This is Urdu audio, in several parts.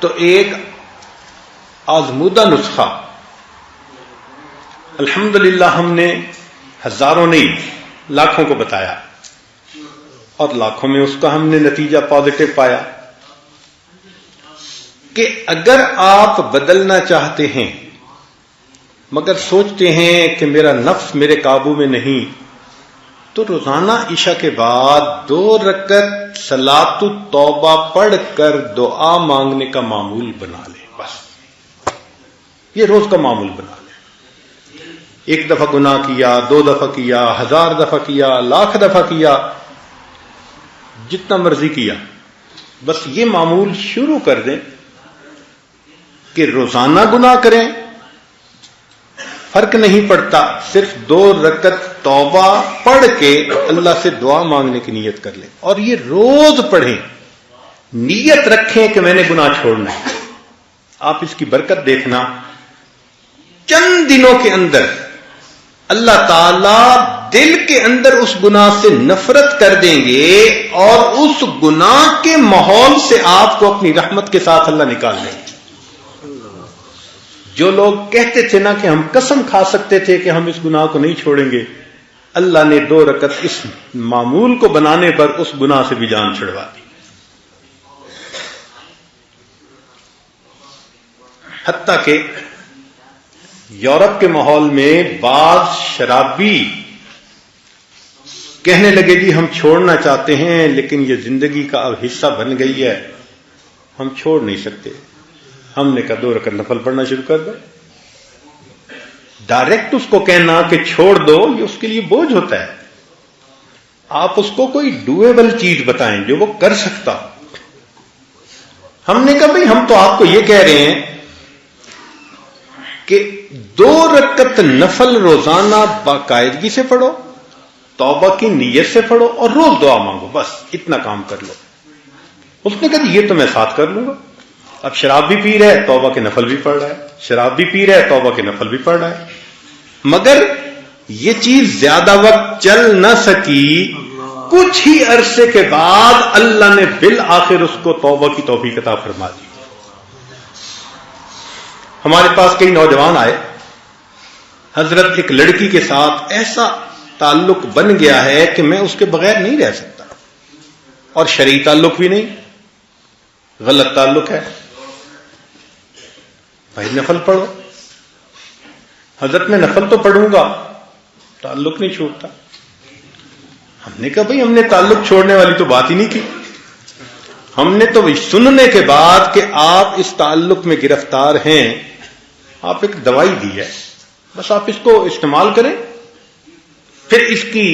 تو ایک آزمودہ نسخہ الحمدللہ ہم نے ہزاروں نہیں لاکھوں کو بتایا اور لاکھوں میں اس کا ہم نے نتیجہ پازیٹو پایا کہ اگر آپ بدلنا چاہتے ہیں مگر سوچتے ہیں کہ میرا نفس میرے قابو میں نہیں، تو روزانہ عشاء کے بعد 2 رکعت صلاۃ التوبہ پڑھ کر دعا مانگنے کا معمول بنا لیں. بس یہ روز کا معمول بنا لیں. 1 دفعہ گناہ کیا، 2 دفعہ کیا، 1000 دفعہ کیا، لاکھ دفعہ کیا، جتنا مرضی کیا، بس یہ معمول شروع کر دیں کہ روزانہ گناہ کریں، فرق نہیں پڑتا، صرف 2 رکعت توبہ پڑھ کے اللہ سے دعا مانگنے کی نیت کر لیں اور یہ روز پڑھیں. نیت رکھیں کہ میں نے گناہ چھوڑنا ہے. آپ اس کی برکت دیکھنا، چند دنوں کے اندر اللہ تعالی دل کے اندر اس گناہ سے نفرت کر دیں گے اور اس گناہ کے ماحول سے آپ کو اپنی رحمت کے ساتھ اللہ نکال دیں گے. جو لوگ کہتے تھے نا کہ ہم قسم کھا سکتے تھے کہ ہم اس گناہ کو نہیں چھوڑیں گے، اللہ نے 2 رکعت اس معمول کو بنانے پر اس گناہ سے بھی جان چھڑوا دی. حتیٰ کہ یورپ کے ماحول میں بعض شرابی کہنے لگے جی ہم چھوڑنا چاہتے ہیں لیکن یہ زندگی کا اب حصہ بن گئی ہے، ہم چھوڑ نہیں سکتے. ہم نے کہا 2 رکعت نفل پڑھنا شروع کر دو. ڈائریکٹ اس کو کہنا کہ چھوڑ دو یہ اس کے لیے بوجھ ہوتا ہے. آپ اس کو کوئی ڈویبل چیز بتائیں جو وہ کر سکتا. ہم نے کہا بھئی ہم تو آپ کو یہ کہہ رہے ہیں کہ 2 رکعت نفل روزانہ باقاعدگی سے پڑھو، توبہ کی نیت سے پڑھو اور روز دعا مانگو، بس اتنا کام کر لو. اس نے کہا یہ تو میں ساتھ کر لوں گا. اب شراب بھی پی رہا ہے، توبہ کے نفل بھی پڑھ رہا ہے، شراب بھی پی رہا ہے، توبہ کے نفل بھی پڑھ رہا ہے. مگر یہ چیز زیادہ وقت چل نہ سکی. کچھ ہی عرصے کے بعد اللہ نے بالآخر اس کو توبہ کی توفیق عطا فرما دی. ہمارے پاس کئی نوجوان آئے، حضرت ایک لڑکی کے ساتھ ایسا تعلق بن گیا ہے کہ میں اس کے بغیر نہیں رہ سکتا، اور شرعی تعلق بھی نہیں، غلط تعلق ہے. بھائی نفل پڑھو. حضرت میں نفل تو پڑھوں گا، تعلق نہیں چھوڑتا. ہم نے کہا بھائی ہم نے تعلق چھوڑنے والی تو بات ہی نہیں کی. ہم نے تو سننے کے بعد کہ آپ اس تعلق میں گرفتار ہیں، آپ ایک دوائی دی ہے، بس آپ اس کو استعمال کریں، پھر اس کی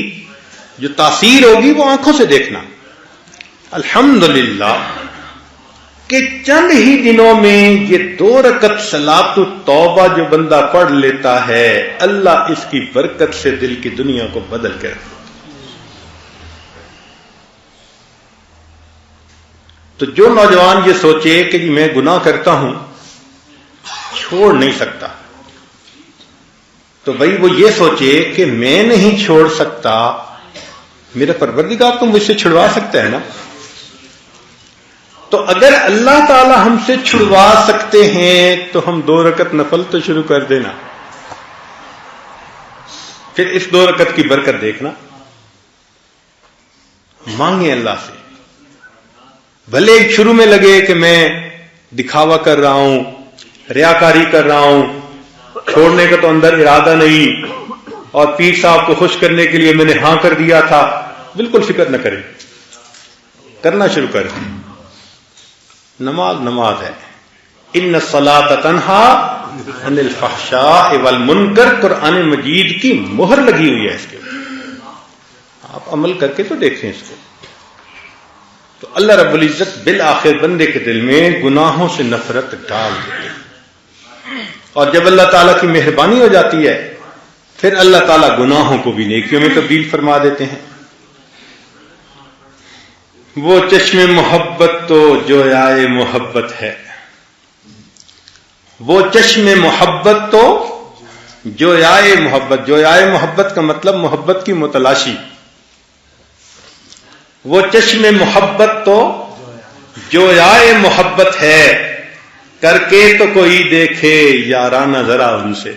جو تاثیر ہوگی وہ آنکھوں سے دیکھنا. الحمدللہ کہ چند ہی دنوں میں یہ 2 رکعت صلاۃ التوبہ جو بندہ پڑھ لیتا ہے، اللہ اس کی برکت سے دل کی دنیا کو بدل کر. تو جو نوجوان یہ سوچے کہ میں گناہ کرتا ہوں چھوڑ نہیں سکتا، تو بھائی وہ یہ سوچے کہ میں نہیں چھوڑ سکتا، میرا پروردگار تو مجھ سے چھڑوا سکتا ہے نا. تو اگر اللہ تعالی ہم سے چھڑوا سکتے ہیں تو ہم 2 رکعت نفل تو شروع کر دینا. پھر اس 2 رکعت کی برکت دیکھنا. مانگیں اللہ سے. بھلے شروع میں لگے کہ میں دکھاوا کر رہا ہوں، ریاکاری کر رہا ہوں، چھوڑنے کا تو اندر ارادہ نہیں، اور پیر صاحب کو خوش کرنے کے لیے میں نے ہاں کر دیا تھا. بالکل فکر نہ کریں، کرنا شروع کریں. نماز ہے. ان الصلاۃ تنہی عن الفحشاء والمنکر، قرآن مجید کی مہر لگی ہوئی ہے اس کے اوپر. آپ عمل کر کے تو دیکھیں اس کو. تو اللہ رب العزت بالآخر بندے کے دل میں گناہوں سے نفرت ڈال دیتے ہیں، اور جب اللہ تعالیٰ کی مہربانی ہو جاتی ہے پھر اللہ تعالیٰ گناہوں کو بھی نیکیوں میں تبدیل فرما دیتے ہیں. وہ چشم محبت تو جویائے محبت ہے، وہ چشم محبت تو جویائے محبت. جویائے محبت کا مطلب محبت کی متلاشی. وہ چشم محبت تو جویائے محبت ہے، کر کے تو کوئی دیکھے یارانہ ذرا ان سے.